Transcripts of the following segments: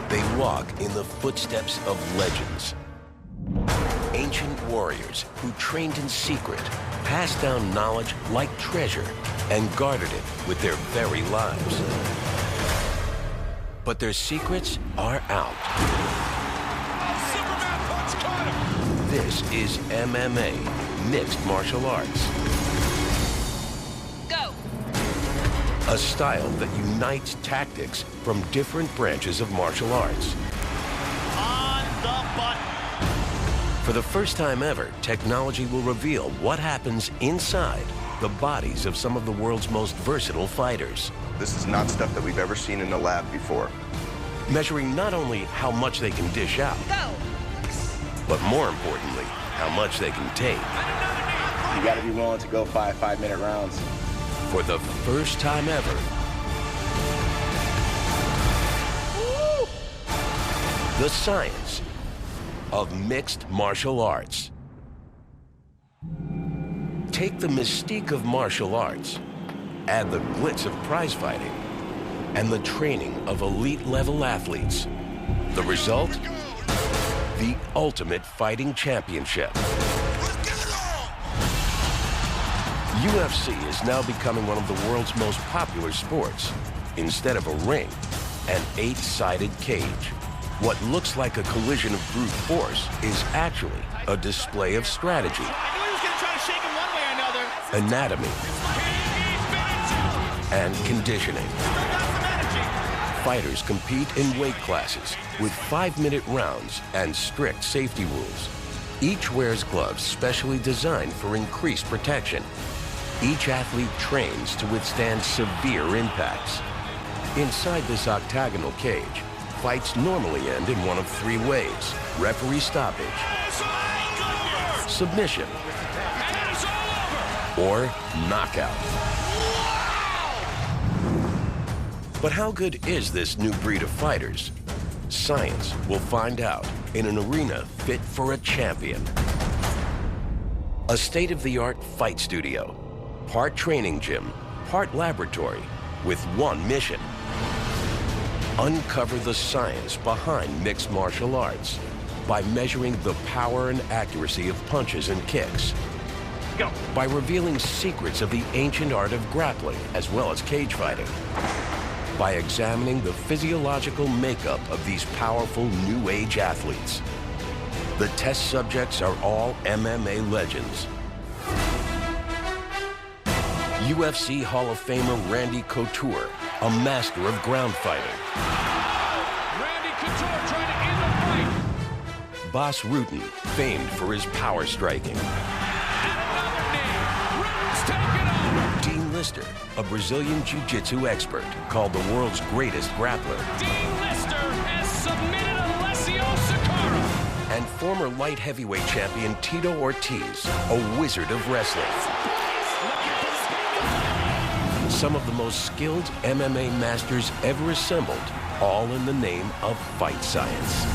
They walk in the footsteps of legends. Ancient warriors who trained in secret, passed down knowledge like treasure, and guarded it with their very lives. But their secrets are out. Superman punch caught him! This is MMA, mixed martial arts. Go! A style that unites tactics from different branches of martial arts. On the button. For the first time ever, technology will reveal what happens inside the bodies of some of the world's most versatile fighters. This is not stuff that we've ever seen in the lab before. Measuring not only how much they can dish out, Go! but more importantly, how much they can take. You gotta be willing to go five-minute rounds. For the first time ever, the science of mixed martial arts. Take the mystique of martial arts, add the glitz of prize fighting, and the training of elite-level athletes. The result? The ultimate fighting championship. UFC is now becoming one of the world's most popular sports. Instead of a ring, an 8-sided cage. What looks like a collision of brute force is actually a display of strategy, I knew he was going to try to shake him one way or another. anatomy, and conditioning. Fighters compete in weight classes with 5-minute rounds and strict safety rules. Each wears gloves specially designed for increased protection. Each athlete trains to withstand severe impacts. Inside this octagonal cage, fights normally end in one of 3 ways: referee stoppage, submission, or knockout. But how good is this new breed of fighters? Science will find out in an arena fit for a champion. A state-of-the-art fight studio, part training gym, part laboratory, with one mission: uncover the science behind mixed martial arts by measuring the power and accuracy of punches and kicks. Go. By revealing secrets of the ancient art of grappling as well as cage fighting. By examining the physiological makeup of these powerful new age athletes. The test subjects are all MMA legends. UFC Hall of Famer Randy Couture, a master of ground fighting. Randy Couture trying to end the fight. Bas Rutten, famed for his power striking. And another knee. Rutten's taken over. Dean Lister, a Brazilian jiu-jitsu expert, called the world's greatest grappler. Dean Lister has submitted Alessio Sakara. And former light heavyweight champion Tito Ortiz, a wizard of wrestling. Some of the most skilled MMA masters ever assembled, all in the name of fight science.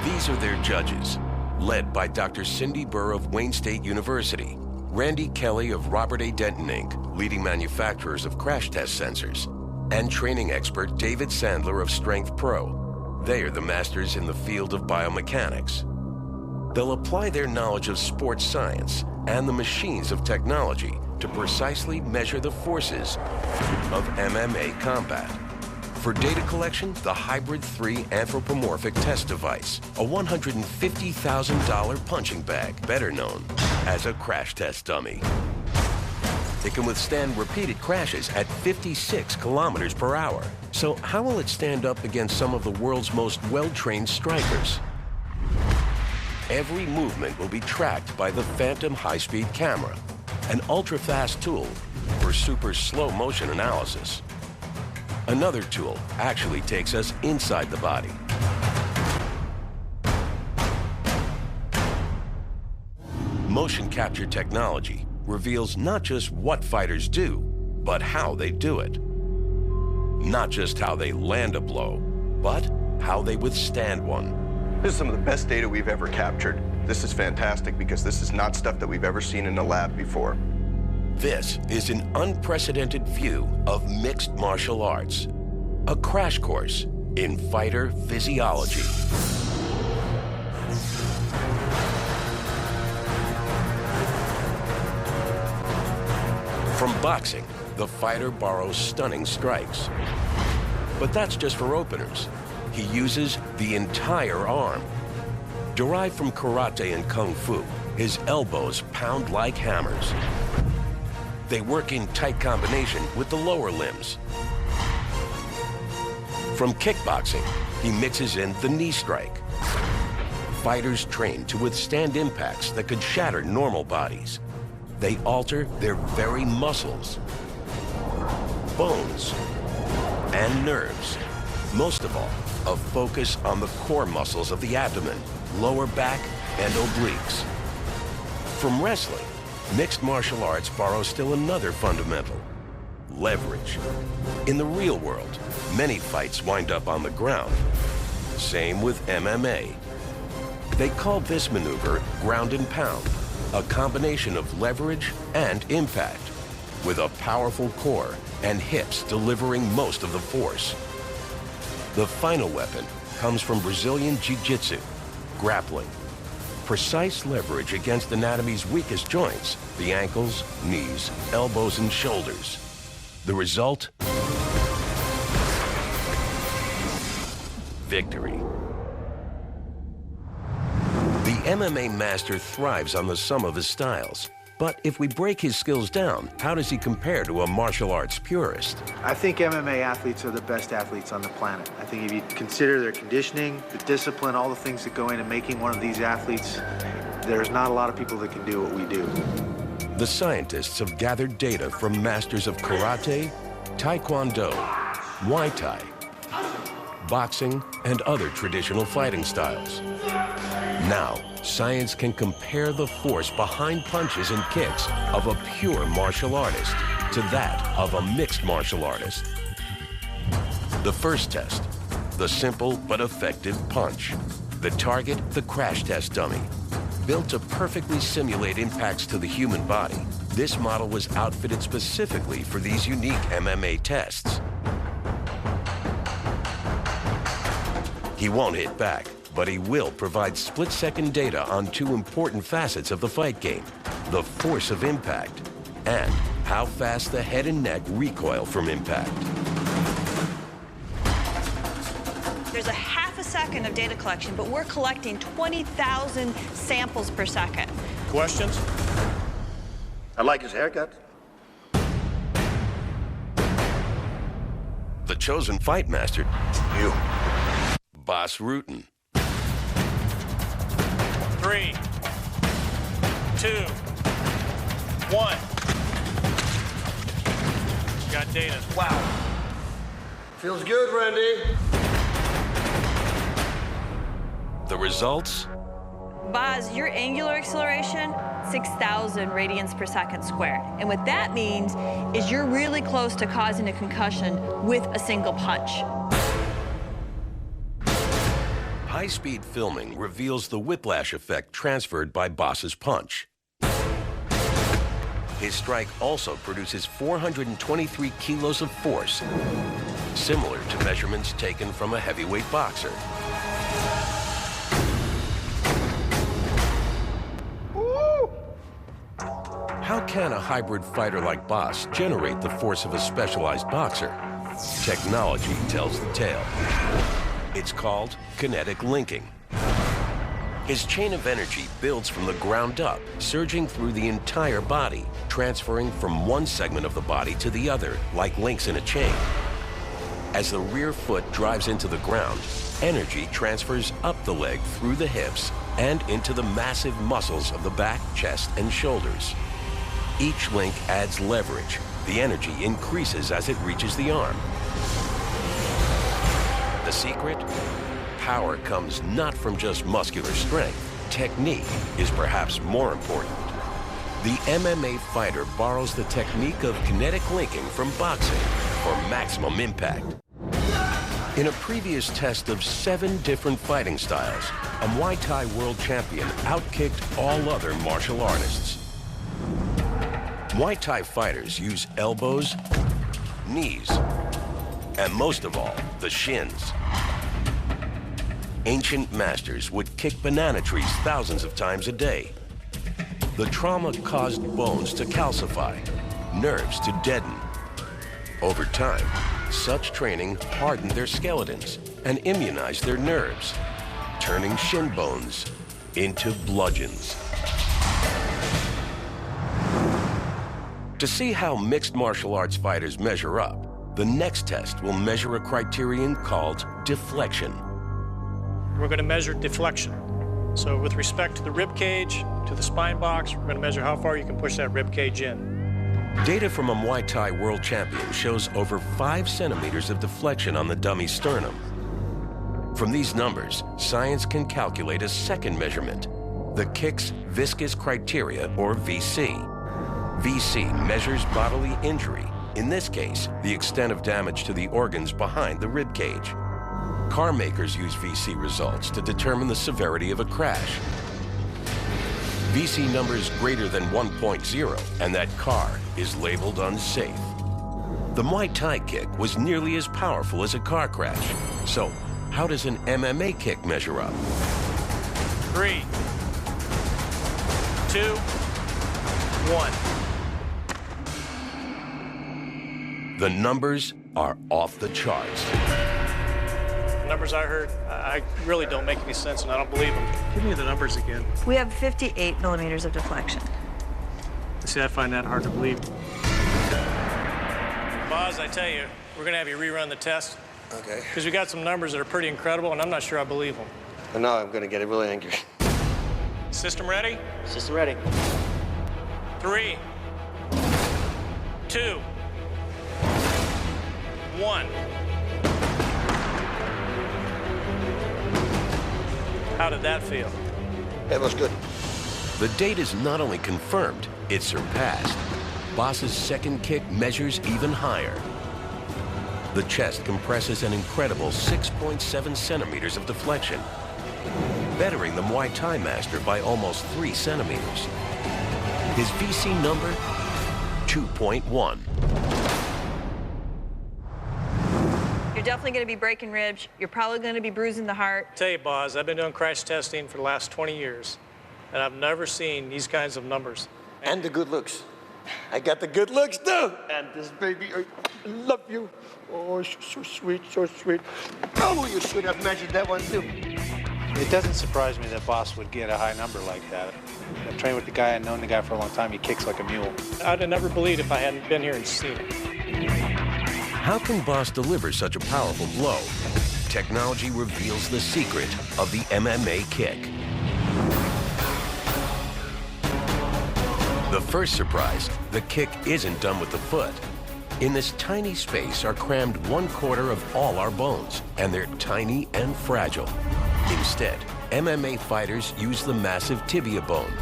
These are their judges, led by Dr. Cindy Burr of Wayne State University, Randy Kelly of Robert A. Denton, Inc., leading manufacturers of crash test sensors, and training expert David Sandler of Strength Pro. They are the masters in the field of biomechanics. They'll apply their knowledge of sports science and the machines of technology to precisely measure the forces of MMA combat. For data collection, the Hybrid 3 anthropomorphic test device, a $150,000 punching bag, better known as a crash test dummy. It can withstand repeated crashes at 56 kilometers per hour. So how will it stand up against some of the world's most well-trained strikers? Every movement will be tracked by the Phantom high-speed camera, an ultra-fast tool for super slow motion analysis. Another tool actually takes us inside the body. Motion capture technology reveals not just what fighters do, but how they do it. Not just how they land a blow, but how they withstand one. This is some of the best data we've ever captured. This is fantastic because this is not stuff that we've ever seen in the lab before. This is an unprecedented view of mixed martial arts. A crash course in fighter physiology. From boxing, the fighter borrows stunning strikes. But that's just for openers. He uses the entire arm. Derived from karate and kung fu, his elbows pound like hammers. They work in tight combination with the lower limbs. From kickboxing, he mixes in the knee strike. Fighters train to withstand impacts that could shatter normal bodies. They alter their very muscles, bones, and nerves. Most of all, a focus on the core muscles of the abdomen, lower back, and obliques. From wrestling, mixed martial arts borrow still another fundamental: leverage. In the real world, many fights wind up on the ground. Same with MMA. They call this maneuver ground and pound, a combination of leverage and impact, with a powerful core and hips delivering most of the force. The final weapon comes from Brazilian Jiu-Jitsu, grappling. Precise leverage against anatomy's weakest joints, the ankles, knees, elbows, and shoulders. The result? Victory. The MMA master thrives on the sum of his styles. But if we break his skills down, how does he compare to a martial arts purist? I think MMA athletes are the best athletes on the planet. I think if you consider their conditioning, the discipline, all the things that go into making one of these athletes, there's not a lot of people that can do what we do. The scientists have gathered data from masters of karate, taekwondo, Muay Thai, boxing, and other traditional fighting styles. Now, science can compare the force behind punches and kicks of a pure martial artist to that of a mixed martial artist. The first test, the simple but effective punch. The target, the crash test dummy. Built to perfectly simulate impacts to the human body, this model was outfitted specifically for these unique MMA tests. He won't hit back, but he will provide split-second data on two important facets of the fight game: the force of impact and how fast the head and neck recoil from impact. There's a half a second of data collection, but we're collecting 20,000 samples per second. Questions? I like his haircut. The chosen fight master, You. Bas Rutten. 3, 2, 1. Got data. Wow. Feels good, Randy. The results? Baz, your angular acceleration, 6,000 radians per second squared. And what that means is you're really close to causing a concussion with a single punch. High-speed filming reveals the whiplash effect transferred by Bas's punch. His strike also produces 423 kilos of force, similar to measurements taken from a heavyweight boxer. How can a hybrid fighter like Bas generate the force of a specialized boxer? Technology tells the tale. It's called kinetic linking. His chain of energy builds from the ground up, surging through the entire body, transferring from one segment of the body to the other, like links in a chain. As the rear foot drives into the ground, energy transfers up the leg through the hips and into the massive muscles of the back, chest, and shoulders. Each link adds leverage. The energy increases as it reaches the arm. The secret? Power comes not from just muscular strength. Technique is perhaps more important. The MMA fighter borrows the technique of kinetic linking from boxing for maximum impact. In a previous test of 7 different fighting styles, a Muay Thai world champion outkicked all other martial artists. Muay Thai fighters use elbows, knees, and most of all, the shins. Ancient masters would kick banana trees thousands of times a day. The trauma caused bones to calcify, nerves to deaden. Over time, such training hardened their skeletons and immunized their nerves, turning shin bones into bludgeons. To see how mixed martial arts fighters measure up, the next test will measure a criterion called deflection. We're going to measure deflection. So with respect to the rib cage, to the spine box, we're going to measure how far you can push that rib cage in. Data from a Muay Thai world champion shows over 5 centimeters of deflection on the dummy sternum. From these numbers, science can calculate a second measurement, the kick's viscous criteria, or VC. VC measures bodily injury, in this case, the extent of damage to the organs behind the rib cage. Car makers use VC results to determine the severity of a crash. VC numbers greater than 1.0, and that car is labeled unsafe. The Muay Thai kick was nearly as powerful as a car crash. So, how does an MMA kick measure up? 3, 2, 1. The numbers are off the charts. The numbers I heard, I really don't make any sense, and I don't believe them. Give me the numbers again. We have 58 millimeters of deflection. See, I find that hard to believe. Boz, I tell you, we're going to have you rerun the test. Okay. Because we got some numbers that are pretty incredible, and I'm not sure I believe them. And now I'm going to get really angry. System ready? System ready. 3, 2, 1. How did that feel? It was good. The date is not only confirmed, it's surpassed. Boss's second kick measures even higher. The chest compresses an incredible 6.7 centimeters of deflection, bettering the Muay Thai master by almost 3 centimeters. His VC number, 2.1. You're definitely going to be breaking ribs. You're probably going to be bruising the heart. Tell you, Boz, I've been doing crash testing for the last 20 years, and I've never seen these kinds of numbers. And the good looks. I got the good looks too. And this baby, I love you. Oh, so sweet, so sweet. Oh, you should have measured that one too. It doesn't surprise me that Boss would get a high number like that. I've trained with the guy and known the guy for a long time. He kicks like a mule. I'd have never believed if I hadn't been here and seen it. How can Boss deliver such a powerful blow? Technology reveals the secret of the MMA kick. The first surprise, the kick isn't done with the foot. In this tiny space are crammed 1/4 of all our bones, and they're tiny and fragile. Instead, MMA fighters use the massive tibia bone.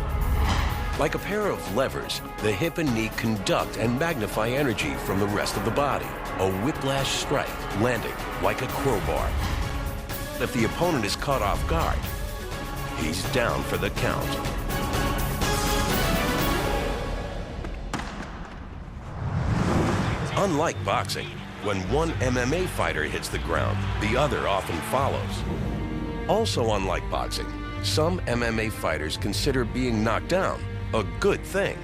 Like a pair of levers, the hip and knee conduct and magnify energy from the rest of the body. A whiplash strike, landing like a crowbar. If the opponent is caught off guard, he's down for the count. Unlike boxing, when one MMA fighter hits the ground, the other often follows. Also unlike boxing, some MMA fighters consider being knocked down a good thing.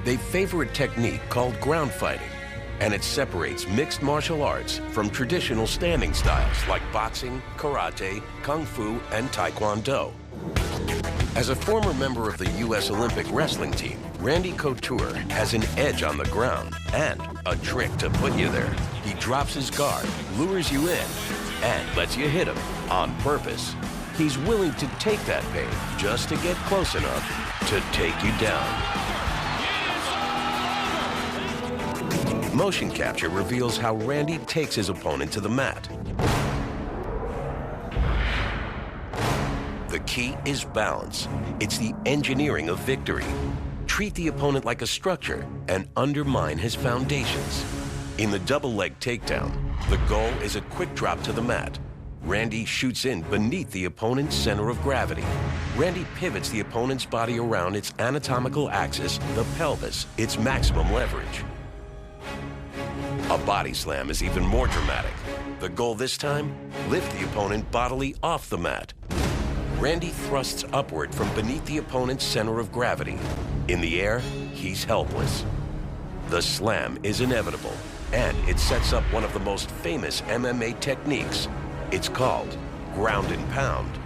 They favor a technique called ground fighting, and it separates mixed martial arts from traditional standing styles like boxing, karate, kung fu, and taekwondo. As a former member of the U.S. Olympic wrestling team, Randy Couture has an edge on the ground and a trick to put you there. He drops his guard, lures you in, and lets you hit him on purpose. He's willing to take that pain just to get close enough to take you down. Motion capture reveals how Randy takes his opponent to the mat. The key is balance. It's the engineering of victory. Treat the opponent like a structure and undermine his foundations. In the double leg takedown, the goal is a quick drop to the mat. Randy shoots in beneath the opponent's center of gravity. Randy pivots the opponent's body around its anatomical axis, the pelvis, its maximum leverage. A body slam is even more dramatic. The goal this time? Lift the opponent bodily off the mat. Randy thrusts upward from beneath the opponent's center of gravity. In the air, he's helpless. The slam is inevitable, and it sets up one of the most famous MMA techniques. It's called ground and pound.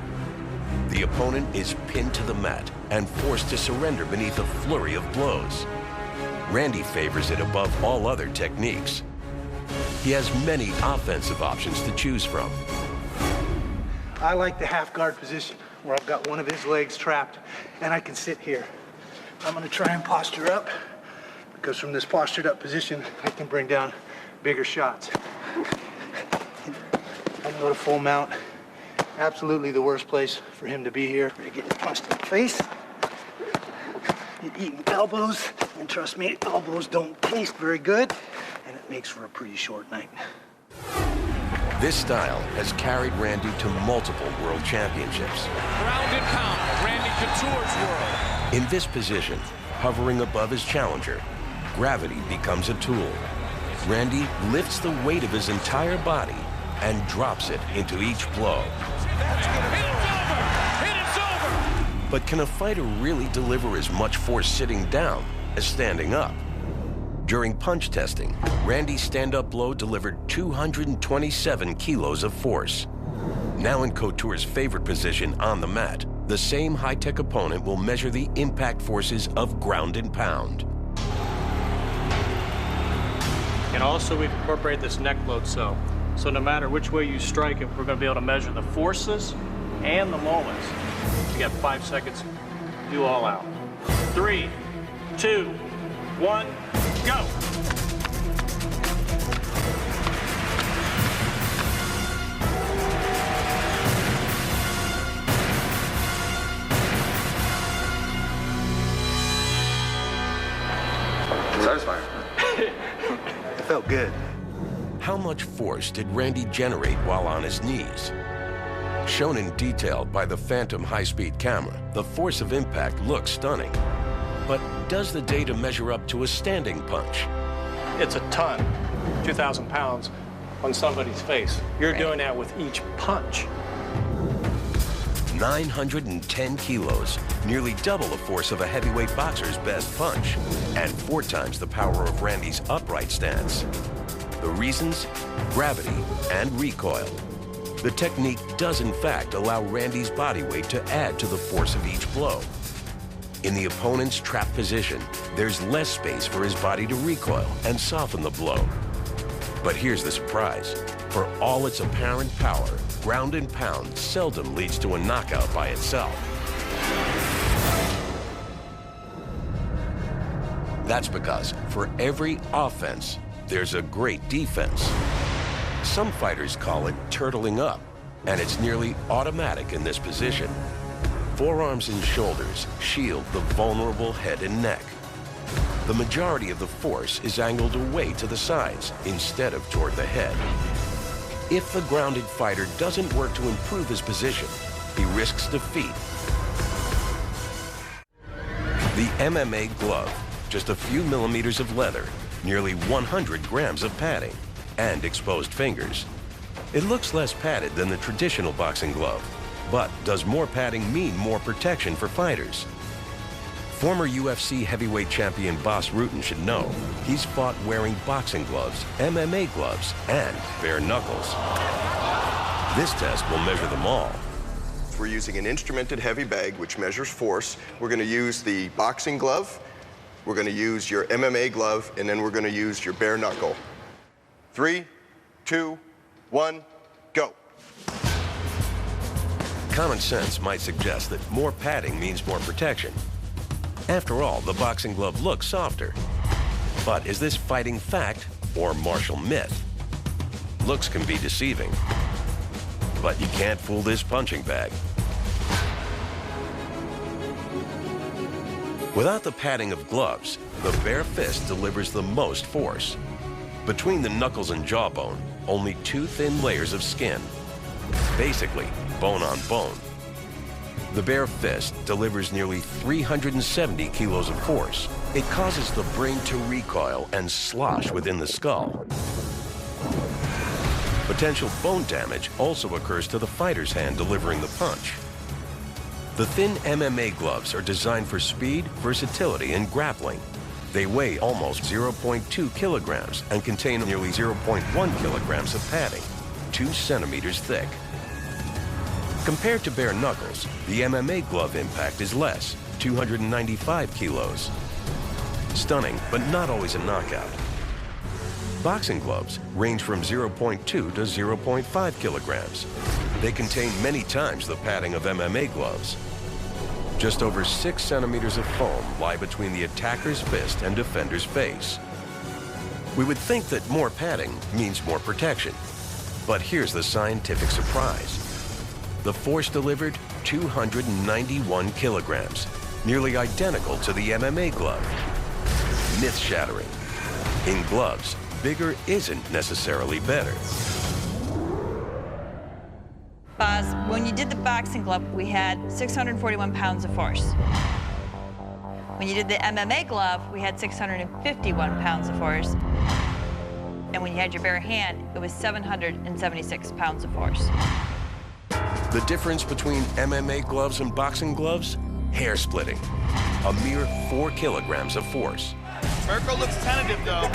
The opponent is pinned to the mat and forced to surrender beneath a flurry of blows. Randy favors it above all other techniques. He has many offensive options to choose from. I like the half guard position where I've got one of his legs trapped and I can sit here. I'm gonna try and posture up because from this postured up position, I can bring down bigger shots. I can go to full mount. Absolutely the worst place for him to be here. We're getting punched in the face. You're eating elbows, and trust me, elbows don't taste very good, and it makes for a pretty short night. This style has carried Randy to multiple world championships. Ground and pound, Randy Couture's world. In this position, hovering above his challenger, gravity becomes a tool. Randy lifts the weight of his entire body and drops it into each blow. It's over! But can a fighter really deliver as much force sitting down as standing up? During punch testing, Randy's stand-up blow delivered 227 kilos of force. Now in Couture's favorite position on the mat, the same high-tech opponent will measure the impact forces of ground and pound. And also we've incorporated this neck load cell. So no matter which way you strike it, we're going to be able to measure the forces and the moments. You got 5 seconds, do all out. 3, 2, 1, go! Satisfying. It felt good. How much force did Randy generate while on his knees? Shown in detail by the Phantom high-speed camera, the force of impact looks stunning. But does the data measure up to a standing punch? It's a ton, 2,000 pounds on somebody's face. You're doing that with each punch. 910 kilos, nearly double the force of a heavyweight boxer's best punch, and 4 times the power of Randy's upright stance. The reasons? Gravity and recoil. The technique does in fact allow Randy's body weight to add to the force of each blow. In the opponent's trapped position, there's less space for his body to recoil and soften the blow. But here's the surprise. For all its apparent power, ground and pound seldom leads to a knockout by itself. That's because for every offense, there's a great defense. Some fighters call it turtling up, and it's nearly automatic in this position. Forearms and shoulders shield the vulnerable head and neck. The majority of the force is angled away to the sides instead of toward the head. If the grounded fighter doesn't work to improve his position, he risks defeat. The MMA glove, just a few millimeters of leather, nearly 100 grams of padding, and exposed fingers. It looks less padded than the traditional boxing glove, but does more padding mean more protection for fighters? Former UFC heavyweight champion Bas Rutten should know. He's fought wearing boxing gloves, MMA gloves, and bare knuckles. This test will measure them all. We're using an instrumented heavy bag which measures force. We're going to use the boxing glove, we're going to use your MMA glove, and then we're going to use your bare knuckle. 3, 2, 1, go. Common sense might suggest that more padding means more protection. After all, the boxing glove looks softer. But is this fighting fact or martial myth? Looks can be deceiving, but you can't fool this punching bag. Without the padding of gloves, the bare fist delivers the most force. Between the knuckles and jawbone, only 2 thin layers of skin. Basically, bone on bone. The bare fist delivers nearly 370 kilos of force. It causes the brain to recoil and slosh within the skull. Potential bone damage also occurs to the fighter's hand delivering the punch. The thin MMA gloves are designed for speed, versatility, and grappling. They weigh almost 0.2 kilograms and contain nearly 0.1 kilograms of padding, 2 centimeters thick. Compared to bare knuckles, the MMA glove impact is less, 295 kilos. Stunning, but not always a knockout. Boxing gloves range from 0.2 to 0.5 kilograms. They contain many times the padding of MMA gloves. Just over 6 centimeters of foam lie between the attacker's fist and defender's face. We would think that more padding means more protection. But here's the scientific surprise. The force delivered, 291 kilograms, nearly identical to the MMA glove. Myth-shattering. In gloves, bigger isn't necessarily better. Boz, when you did the boxing glove, we had 641 pounds of force. When you did the MMA glove, we had 651 pounds of force. And when you had your bare hand, it was 776 pounds of force. The difference between MMA gloves and boxing gloves? Hair splitting. A mere 4 kilograms of force. Mirko looks tentative, though.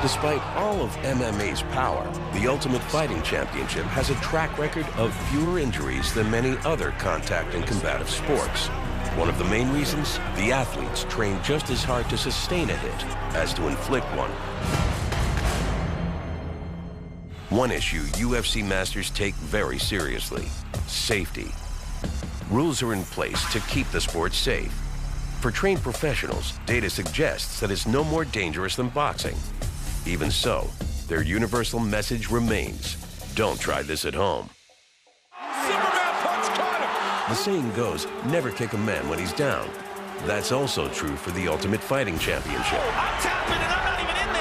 Despite all of MMA's power, the Ultimate Fighting Championship has a track record of fewer injuries than many other contact and combative sports. One of the main reasons, the athletes train just as hard to sustain a hit as to inflict one. One issue UFC masters take very seriously: safety. Rules are in place to keep the sport safe. For trained professionals, data suggests that it's no more dangerous than boxing. Even so, their universal message remains: don't try this at home. Superman punch caught him. The saying goes, never kick a man when he's down. That's also true for the Ultimate Fighting Championship. I'm tapping and I'm not even in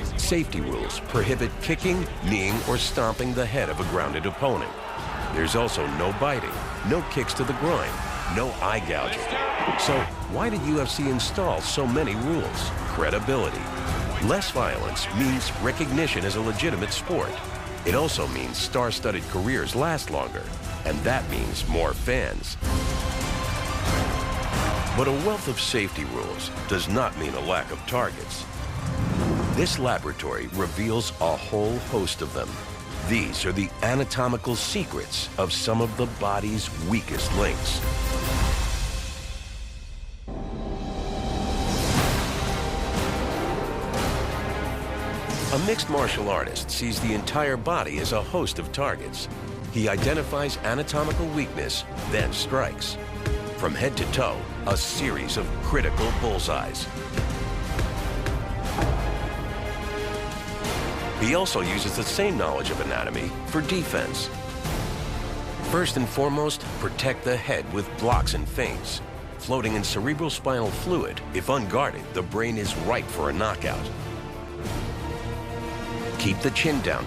there. Safety rules prohibit kicking, kneeing, or stomping the head of a grounded opponent. There's also no biting, no kicks to the groin, no eye gouging. So why did UFC install so many rules? Credibility. Less violence means recognition as a legitimate sport. It also means star-studded careers last longer, and that means more fans. But a wealth of safety rules does not mean a lack of targets. This laboratory reveals a whole host of them. These are the anatomical secrets of some of the body's weakest links. A mixed martial artist sees the entire body as a host of targets. He identifies anatomical weakness, then strikes. From head to toe, a series of critical bullseyes. He also uses the same knowledge of anatomy for defense. First and foremost, protect the head with blocks and feints. Floating in cerebrospinal fluid, if unguarded, the brain is ripe for a knockout. Keep the chin down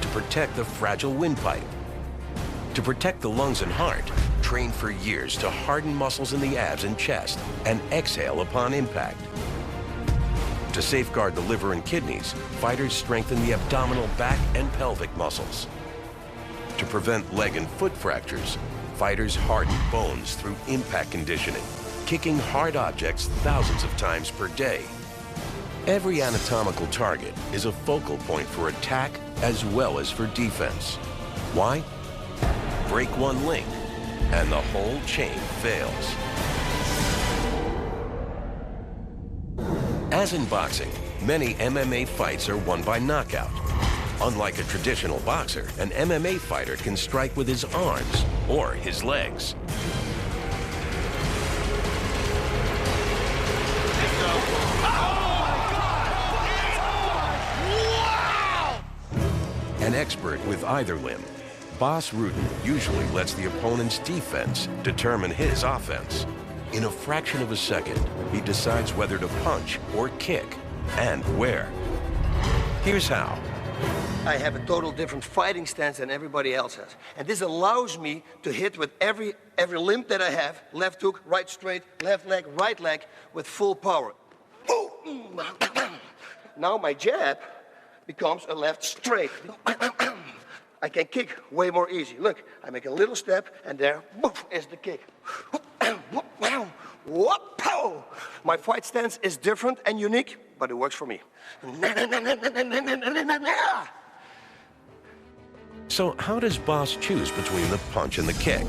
to protect the fragile windpipe. To protect the lungs and heart, train for years to harden muscles in the abs and chest and exhale upon impact. To safeguard the liver and kidneys, fighters strengthen the abdominal back and pelvic muscles. To prevent leg and foot fractures, fighters harden bones through impact conditioning, kicking hard objects thousands of times per day. Every anatomical target is a focal point for attack as well as for defense. Why? Break one link, and the whole chain fails. As in boxing, many MMA fights are won by knockout. Unlike a traditional boxer, an MMA fighter can strike with his arms or his legs. An expert with either limb, Bas Rutten usually lets the opponent's defense determine his offense. In a fraction of a second, he decides whether to punch or kick, and where. Here's how. I have a total different fighting stance than everybody else has. And this allows me to hit with every limb that I have, left hook, right straight, left leg, right leg, with full power. Boom! Now my jab becomes a left straight. I can kick way more easy. Look, I make a little step, and there, boof, is the kick. My fight stance is different and unique, but it works for me. So how does Boss choose between the punch and the kick?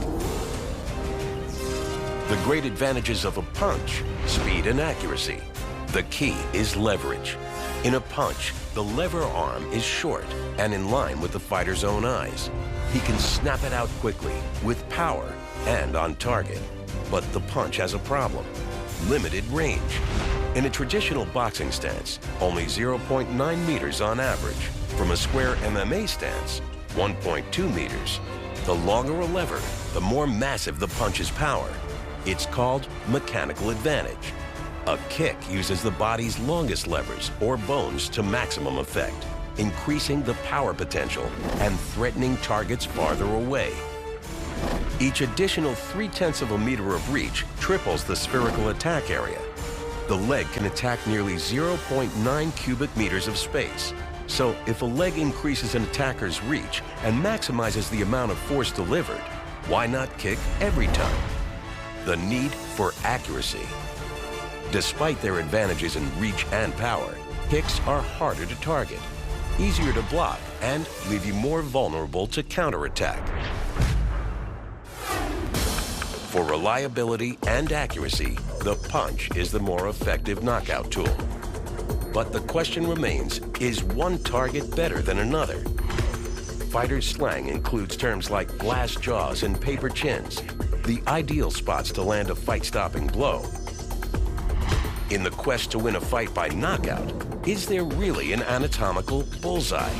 The great advantages of a punch: speed and accuracy. The key is leverage. In a punch, the lever arm is short and in line with the fighter's own eyes. He can snap it out quickly, with power and on target. But the punch has a problem: limited range. In a traditional boxing stance, only 0.9 meters on average. From a square MMA stance, 1.2 meters. The longer a lever, the more massive the punch's power. It's called mechanical advantage. A kick uses the body's longest levers or bones to maximum effect, increasing the power potential and threatening targets farther away. Each additional 0.3 of a meter of reach triples the spherical attack area. The leg can attack nearly 0.9 cubic meters of space. So if a leg increases an attacker's reach and maximizes the amount of force delivered, why not kick every time? The need for accuracy. Despite their advantages in reach and power, kicks are harder to target, easier to block, and leave you more vulnerable to counterattack. For reliability and accuracy, the punch is the more effective knockout tool. But the question remains, is one target better than another? Fighter slang includes terms like glass jaws and paper chins, the ideal spots to land a fight-stopping blow. In the quest to win a fight by knockout, is there really an anatomical bullseye?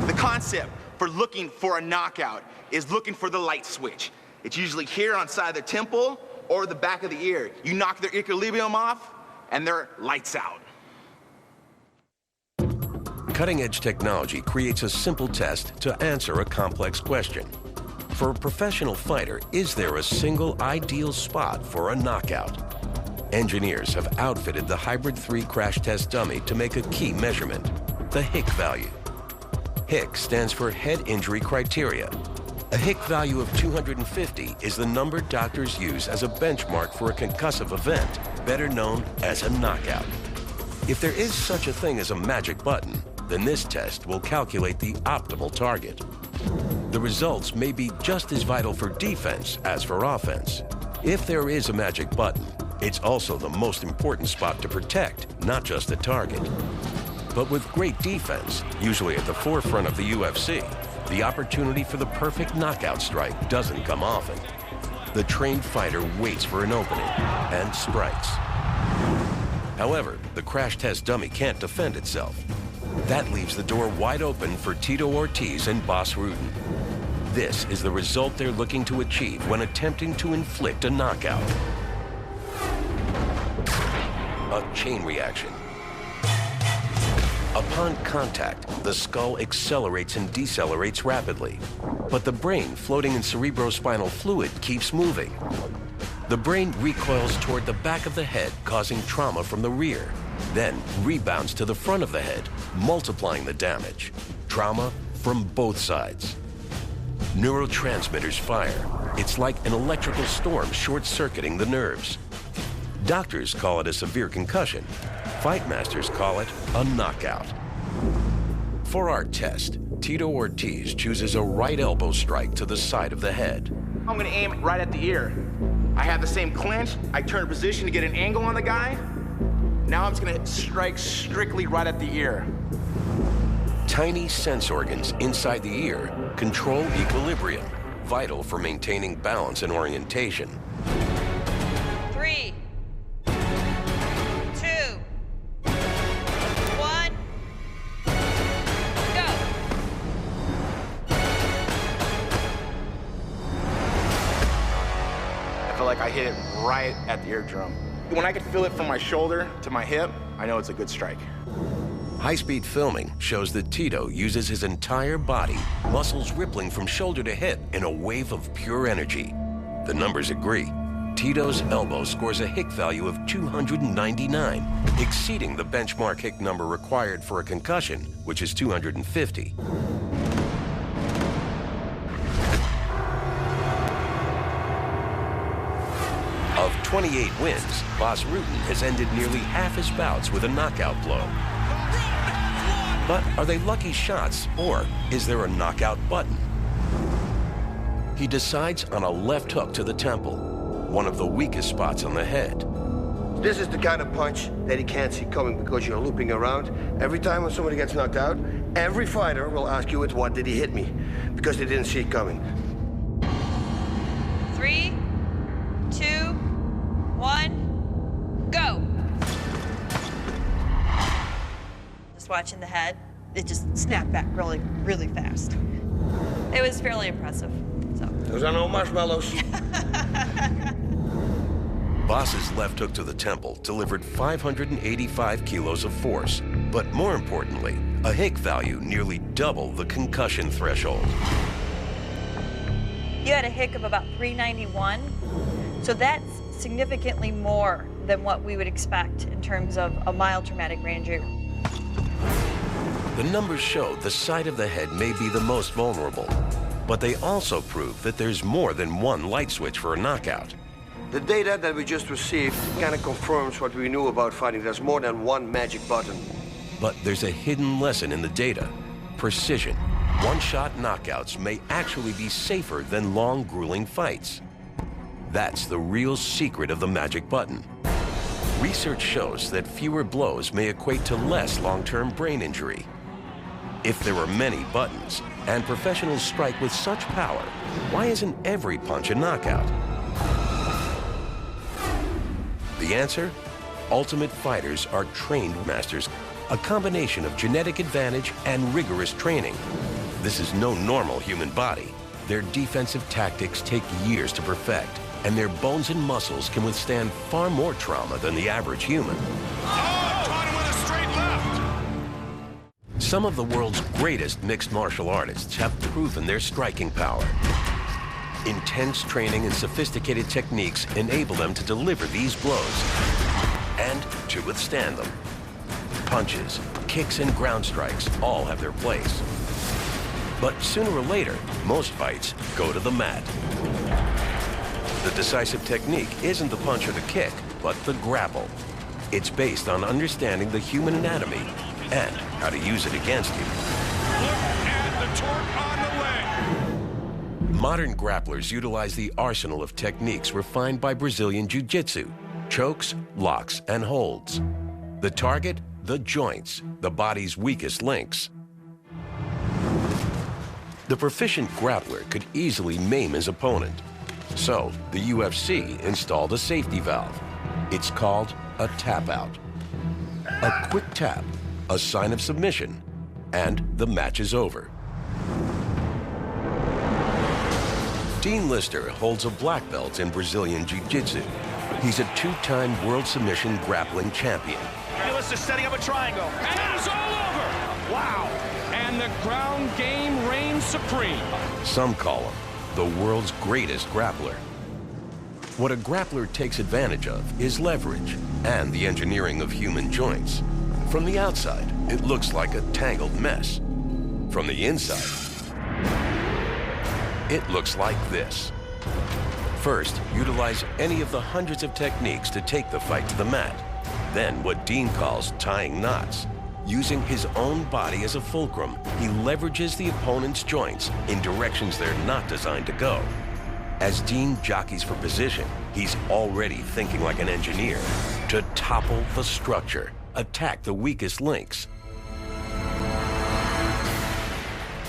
The concept for looking for a knockout is looking for the light switch. It's usually here on side of the temple or the back of the ear. You knock their equilibrium off, and they're lights out. Cutting-edge technology creates a simple test to answer a complex question. For a professional fighter, is there a single ideal spot for a knockout? Engineers have outfitted the Hybrid 3 crash test dummy to make a key measurement: the HIC value. HIC stands for Head Injury Criteria. A HIC value of 250 is the number doctors use as a benchmark for a concussive event, better known as a knockout. If there is such a thing as a magic button, then this test will calculate the optimal target. The results may be just as vital for defense as for offense. If there is a magic button, it's also the most important spot to protect, not just the target. But with great defense, usually at the forefront of the UFC, the opportunity for the perfect knockout strike doesn't come often. The trained fighter waits for an opening and strikes. However, the crash test dummy can't defend itself. That leaves the door wide open for Tito Ortiz and Bas Rutten. This is the result they're looking to achieve when attempting to inflict a knockout. A chain reaction. Upon contact, the skull accelerates and decelerates rapidly. But the brain, floating in cerebrospinal fluid, keeps moving. The brain recoils toward the back of the head, causing trauma from the rear, then rebounds to the front of the head, multiplying the damage. Trauma from both sides. Neurotransmitters fire. It's like an electrical storm short-circuiting the nerves. Doctors call it a severe concussion. Fight masters call it a knockout. For our test, Tito Ortiz chooses a right elbow strike to the side of the head. I'm gonna aim right at the ear. I have the same clinch. I turn position to get an angle on the guy. Now I'm just gonna strike strictly right at the ear. Tiny sense organs inside the ear control equilibrium, vital for maintaining balance and orientation. 3, 2, 1, go. I feel like I hit it right at the eardrum. When I can feel it from my shoulder to my hip, I know it's a good strike. High-speed filming shows that Tito uses his entire body, muscles rippling from shoulder to hip in a wave of pure energy. The numbers agree. Tito's elbow scores a Hick value of 299, exceeding the benchmark Hick number required for a concussion, which is 250. Of 28 wins, Boss Rutan has ended nearly half his bouts with a knockout blow. But are they lucky shots, or is there a knockout button? He decides on a left hook to the temple, one of the weakest spots on the head. This is the kind of punch that he can't see coming because you're looping around. Every time when somebody gets knocked out, every fighter will ask you, with what did he hit me? Because they didn't see it coming. 3, 2, 1, go. Just watching the head, it just snapped back really, really fast. It was fairly impressive. So. Those are no marshmallows. Boss's left hook to the temple delivered 585 kilos of force, but more importantly, a Hick value nearly double the concussion threshold. You had a Hick of about 391, so that's significantly more than what we would expect in terms of a mild traumatic brain injury. The numbers show the side of the head may be the most vulnerable, but they also prove that there's more than one light switch for a knockout. The data that we just received kind of confirms what we knew about fighting. There's more than one magic button. But there's a hidden lesson in the data: precision. One-shot knockouts may actually be safer than long, grueling fights. That's the real secret of the magic button. Research shows that fewer blows may equate to less long-term brain injury. If there are many buttons, and professionals strike with such power, why isn't every punch a knockout? The answer? Ultimate fighters are trained masters, a combination of genetic advantage and rigorous training. This is no normal human body. Their defensive tactics take years to perfect, and their bones and muscles can withstand far more trauma than the average human. Caught him with a straight left. Some of the world's greatest mixed martial artists have proven their striking power. Intense training and sophisticated techniques enable them to deliver these blows and to withstand them. Punches, kicks, and ground strikes all have their place. But sooner or later, most fights go to the mat. The decisive technique isn't the punch or the kick, but the grapple. It's based on understanding the human anatomy and how to use it against you. Look at the torque on the leg. Modern grapplers utilize the arsenal of techniques refined by Brazilian Jiu-Jitsu: chokes, locks, and holds. The target? The joints, the body's weakest links. The proficient grappler could easily maim his opponent. So, the UFC installed a safety valve. It's called a tap-out. A quick tap, a sign of submission, and the match is over. Dean Lister holds a black belt in Brazilian Jiu-Jitsu. He's a two-time world submission grappling champion. Lister setting up a triangle. And it's all over. Wow. And the ground game reigns supreme. Some call him the world's greatest grappler. What a grappler takes advantage of is leverage and the engineering of human joints. From the outside, it looks like a tangled mess. From the inside, it looks like this. First, utilize any of the hundreds of techniques to take the fight to the mat. Then what Dean calls tying knots. Using his own body as a fulcrum, he leverages the opponent's joints in directions they're not designed to go. As Dean jockeys for position, he's already thinking like an engineer to topple the structure, attack the weakest links.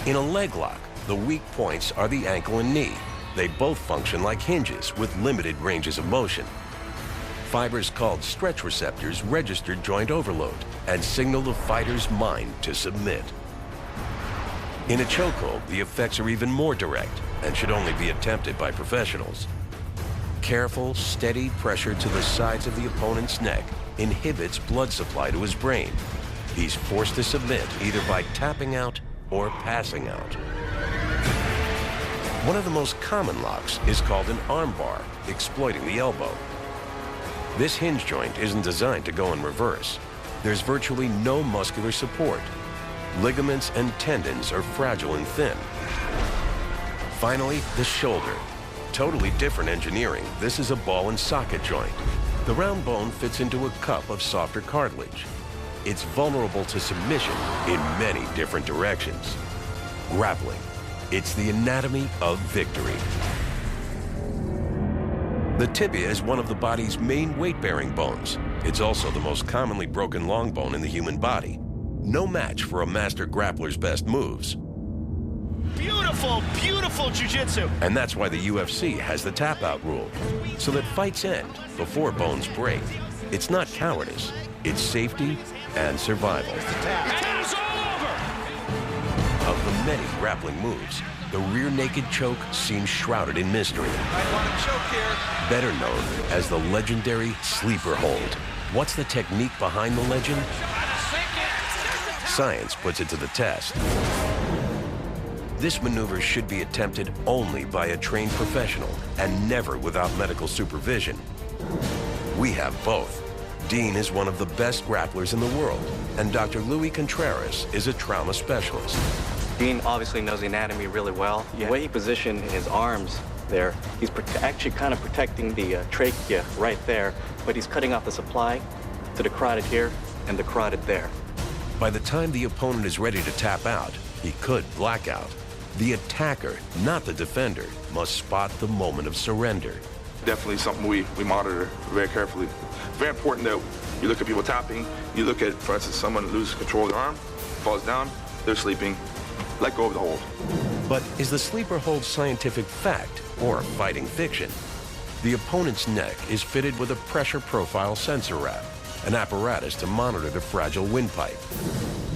In a leg lock, the weak points are the ankle and knee. They both function like hinges with limited ranges of motion. Fibers called stretch receptors register joint overload and signal the fighter's mind to submit. In a chokehold, the effects are even more direct and should only be attempted by professionals. Careful, steady pressure to the sides of the opponent's neck inhibits blood supply to his brain. He's forced to submit either by tapping out or passing out. One of the most common locks is called an arm bar, exploiting the elbow. This hinge joint isn't designed to go in reverse. There's virtually no muscular support. Ligaments and tendons are fragile and thin. Finally, the shoulder. Totally different engineering. This is a ball and socket joint. The round bone fits into a cup of softer cartilage. It's vulnerable to submission in many different directions. Grappling. It's the anatomy of victory. The tibia is one of the body's main weight-bearing bones. It's also the most commonly broken long bone in the human body. No match for a master grappler's best moves. Beautiful, beautiful jiu-jitsu. And that's why the UFC has the tap-out rule, so that fights end before bones break. It's not cowardice, it's safety and survival. And it's all over. Of the many grappling moves, the rear naked choke seems shrouded in mystery. I want to choke here. Better known as the legendary sleeper hold. What's the technique behind the legend? Science puts it to the test. This maneuver should be attempted only by a trained professional and never without medical supervision. We have both. Dean is one of the best grapplers in the world, and Dr. Louis Contreras is a trauma specialist. Dean obviously knows the anatomy really well. The way he positioned his arms there, he's actually kind of protecting the trachea right there, but he's cutting off the supply to the carotid here and the carotid there. By the time the opponent is ready to tap out, he could black out. The attacker, not the defender, must spot the moment of surrender. Definitely something we monitor very carefully. Very important that you look at people tapping, you look at, for instance, someone loses control of their arm, falls down, they're sleeping, let go of the hold. But is the sleeper hold scientific fact or fighting fiction? The opponent's neck is fitted with a pressure profile sensor wrap, an apparatus to monitor the fragile windpipe.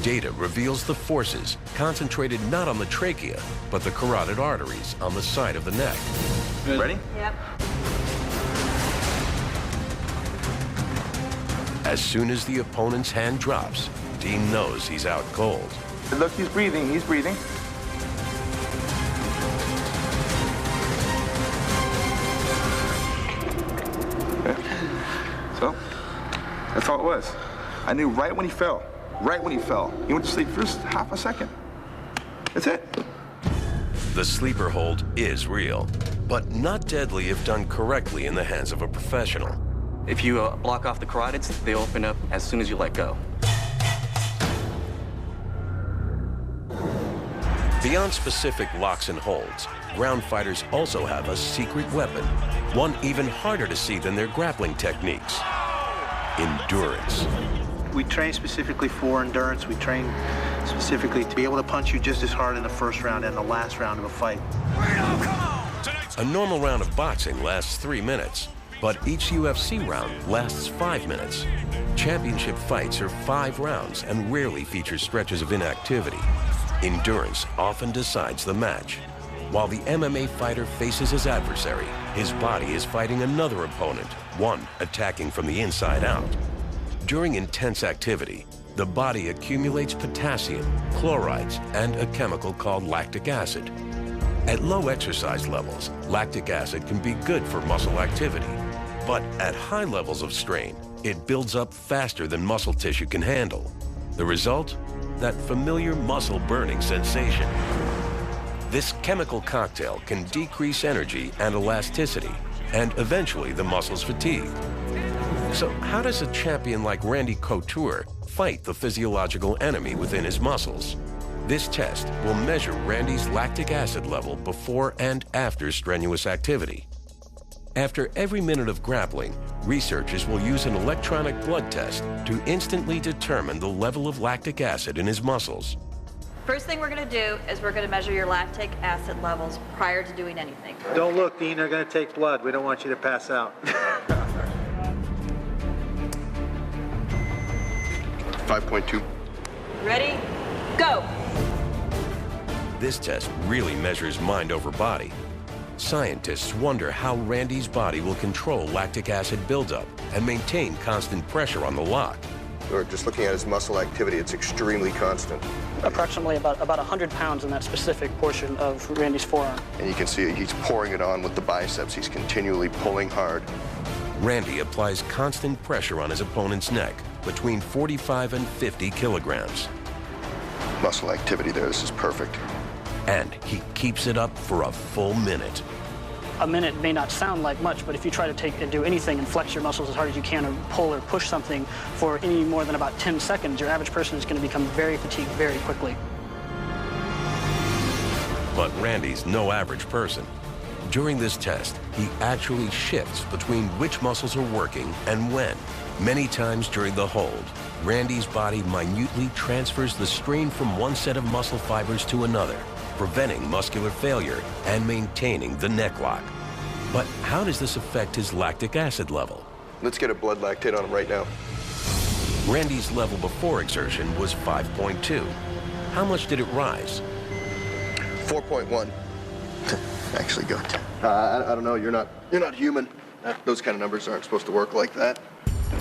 Data reveals the forces concentrated not on the trachea, but the carotid arteries on the side of the neck. Ready? Yep. As soon as the opponent's hand drops, Dean knows he's out cold. Look, he's breathing, he's breathing. Okay. So, that's all it was. I knew right when he fell. Right when he fell. He went to sleep for just half a second. That's it. The sleeper hold is real, but not deadly if done correctly in the hands of a professional. If you block off the carotids, they open up as soon as you let go. Beyond specific locks and holds, ground fighters also have a secret weapon, one even harder to see than their grappling techniques: endurance. We train specifically for endurance. We train specifically to be able to punch you just as hard in the first round and the last round of a fight. A normal round of boxing lasts 3 minutes, but each UFC round lasts 5 minutes. Championship fights are 5 rounds and rarely feature stretches of inactivity. Endurance often decides the match. While the MMA fighter faces his adversary, his body is fighting another opponent, one attacking from the inside out. During intense activity, the body accumulates potassium, chlorides, and a chemical called lactic acid. At low exercise levels, lactic acid can be good for muscle activity. But at high levels of strain, it builds up faster than muscle tissue can handle. The result? That familiar muscle burning sensation. This chemical cocktail can decrease energy and elasticity, and eventually the muscles fatigue. So how does a champion like Randy Couture fight the physiological enemy within his muscles? This test will measure Randy's lactic acid level before and after strenuous activity. After every minute of grappling, researchers will use an electronic blood test to instantly determine the level of lactic acid in his muscles. First thing we're going to do is we're going to measure your lactic acid levels prior to doing anything. Don't look, Dean. They're going to take blood. We don't want you to pass out. 5.2. Ready? Go! This test really measures mind over body. Scientists wonder how Randy's body will control lactic acid buildup and maintain constant pressure on the lock. Or just looking at his muscle activity, it's extremely constant. approximately about 100 pounds in that specific portion of Randy's forearm. And you can see he's pouring it on with the biceps. He's continually pulling hard. Randy applies constant pressure on his opponent's neck, between 45 and 50 kilograms. Muscle activity there, this is perfect. And he keeps it up for a full minute. A minute may not sound like much, but if you try to take and do anything and flex your muscles as hard as you can or pull or push something for any more than about 10 seconds, your average person is going to become very fatigued very quickly. But Randy's no average person. During this test, he actually shifts between which muscles are working and when. Many times during the hold, Randy's body minutely transfers the strain from one set of muscle fibers to another, preventing muscular failure and maintaining the neck lock. But how does this affect his lactic acid level? Let's get a blood lactate on him right now. Randy's level before exertion was 5.2. How much did it rise? 4.1. Actually good. I don't know, you're not human. Those kind of numbers aren't supposed to work like that.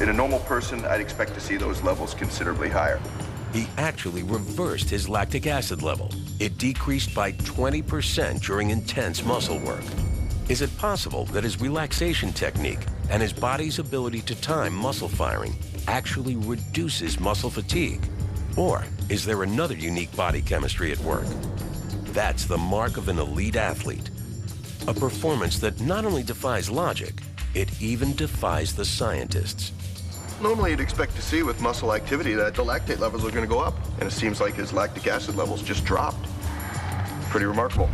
In a normal person, I'd expect to see those levels considerably higher. He actually reversed his lactic acid level. It decreased by 20% during intense muscle work. Is it possible that his relaxation technique and his body's ability to time muscle firing actually reduces muscle fatigue? Or is there another unique body chemistry at work? That's the mark of an elite athlete. A performance that not only defies logic, it even defies the scientists. Normally you'd expect to see with muscle activity that the lactate levels are going to go up, and it seems like his lactic acid levels just dropped. Pretty remarkable.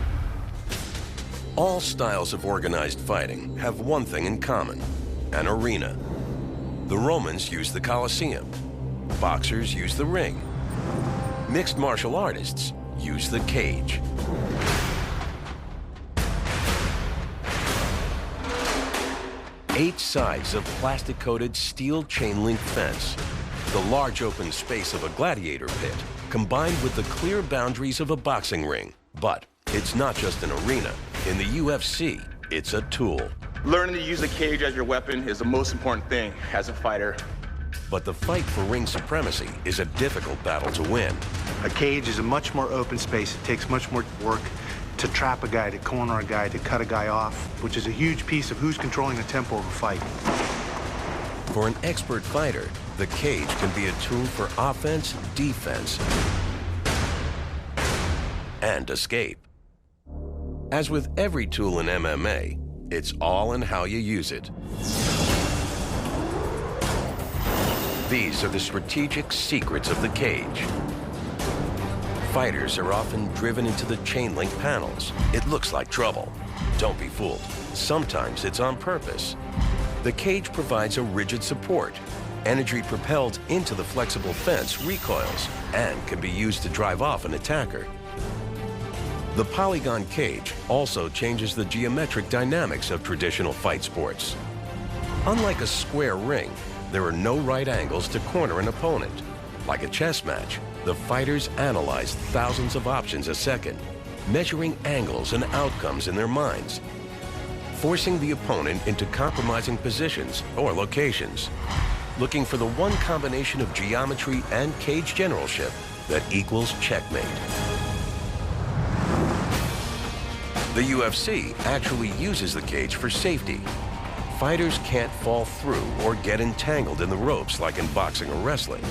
All styles of organized fighting have one thing in common: an arena. The Romans used the Colosseum. Boxers used the ring. Mixed martial artists use the cage. Eight sides of plastic-coated steel chain-link fence. The large open space of a gladiator pit, combined with the clear boundaries of a boxing ring. But it's not just an arena. In the UFC, it's a tool. Learning to use a cage as your weapon is the most important thing as a fighter. But the fight for ring supremacy is a difficult battle to win. A cage is a much more open space. It takes much more work to trap a guy, to corner a guy, to cut a guy off, which is a huge piece of who's controlling the tempo of a fight. For an expert fighter, the cage can be a tool for offense, defense, and escape. As with every tool in MMA, it's all in how you use it. These are the strategic secrets of the cage. Fighters are often driven into the chain link panels. It looks like trouble. Don't be fooled. Sometimes it's on purpose. The cage provides a rigid support. Energy propelled into the flexible fence recoils and can be used to drive off an attacker. The polygon cage also changes the geometric dynamics of traditional fight sports. Unlike a square ring, there are no right angles to corner an opponent. Like a chess match, the fighters analyze thousands of options a second, measuring angles and outcomes in their minds, forcing the opponent into compromising positions or locations, looking for the one combination of geometry and cage generalship that equals checkmate. The UFC actually uses the cage for safety. Fighters can't fall through or get entangled in the ropes like in boxing or wrestling.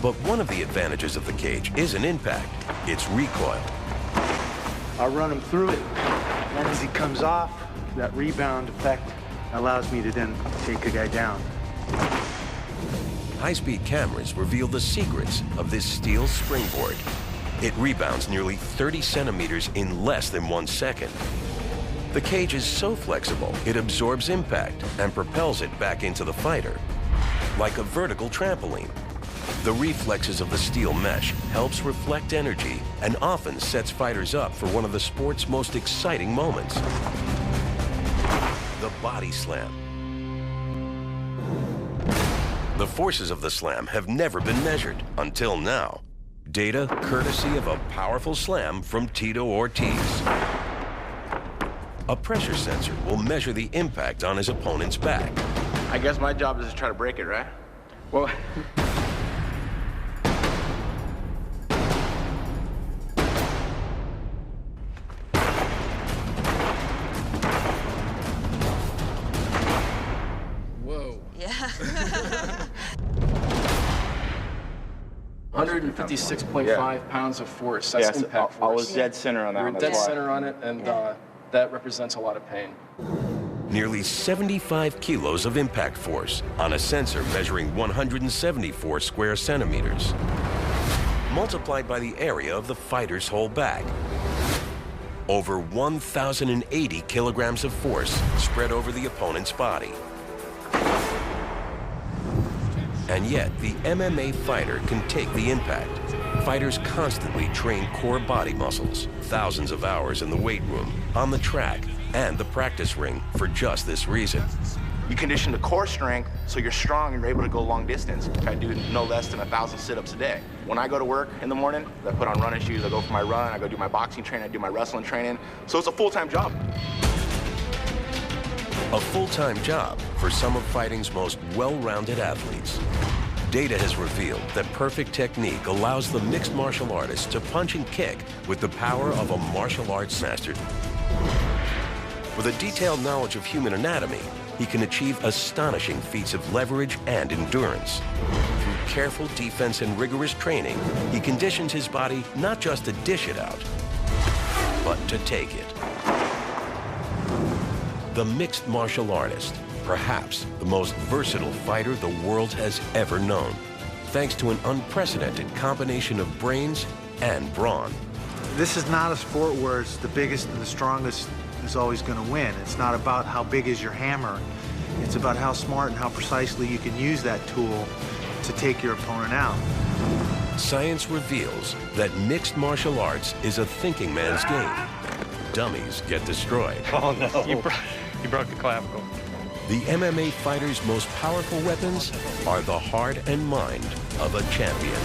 But one of the advantages of the cage isn't impact, it's recoil. I'll run him through it, and then as he comes off, that rebound effect allows me to then take a guy down. High-speed cameras reveal the secrets of this steel springboard. It rebounds nearly 30 centimeters in less than 1 second. The cage is so flexible, it absorbs impact and propels it back into the fighter, like a vertical trampoline. The reflexes of the steel mesh helps reflect energy and often sets fighters up for one of the sport's most exciting moments: the body slam. The forces of the slam have never been measured until now. Data courtesy of a powerful slam from Tito Ortiz. A pressure sensor will measure the impact on his opponent's back. I guess my job is to try to break it, right? Well, 156.5 pounds of force. That's impact force. I was dead center on that. You're dead center on it, and that represents a lot of pain. Nearly 75 kilos of impact force on a sensor measuring 174 square centimeters, multiplied by the area of the fighter's whole back. Over 1,080 kilograms of force spread over the opponent's body. And yet, the MMA fighter can take the impact. Fighters constantly train core body muscles, thousands of hours in the weight room, on the track, and the practice ring for just this reason. You condition the core strength so you're strong and you're able to go long distance. I do no less than 1,000 sit-ups a day. When I go to work in the morning, I put on running shoes, I go for my run, I go do my boxing training, I do my wrestling training. So it's a full-time job. A full-time job for some of fighting's most well-rounded athletes. Data has revealed that perfect technique allows the mixed martial artist to punch and kick with the power of a martial arts master. With a detailed knowledge of human anatomy, he can achieve astonishing feats of leverage and endurance. Through careful defense and rigorous training, he conditions his body not just to dish it out, but to take it. The mixed martial artist, perhaps the most versatile fighter the world has ever known, thanks to an unprecedented combination of brains and brawn. This is not a sport where it's the biggest and the strongest is always going to win. It's not about how big is your hammer. It's about how smart and how precisely you can use that tool to take your opponent out. Science reveals that mixed martial arts is a thinking man's game. Dummies get destroyed. Oh, no. You broke the clavicle. The MMA fighter's most powerful weapons are the heart and mind of a champion.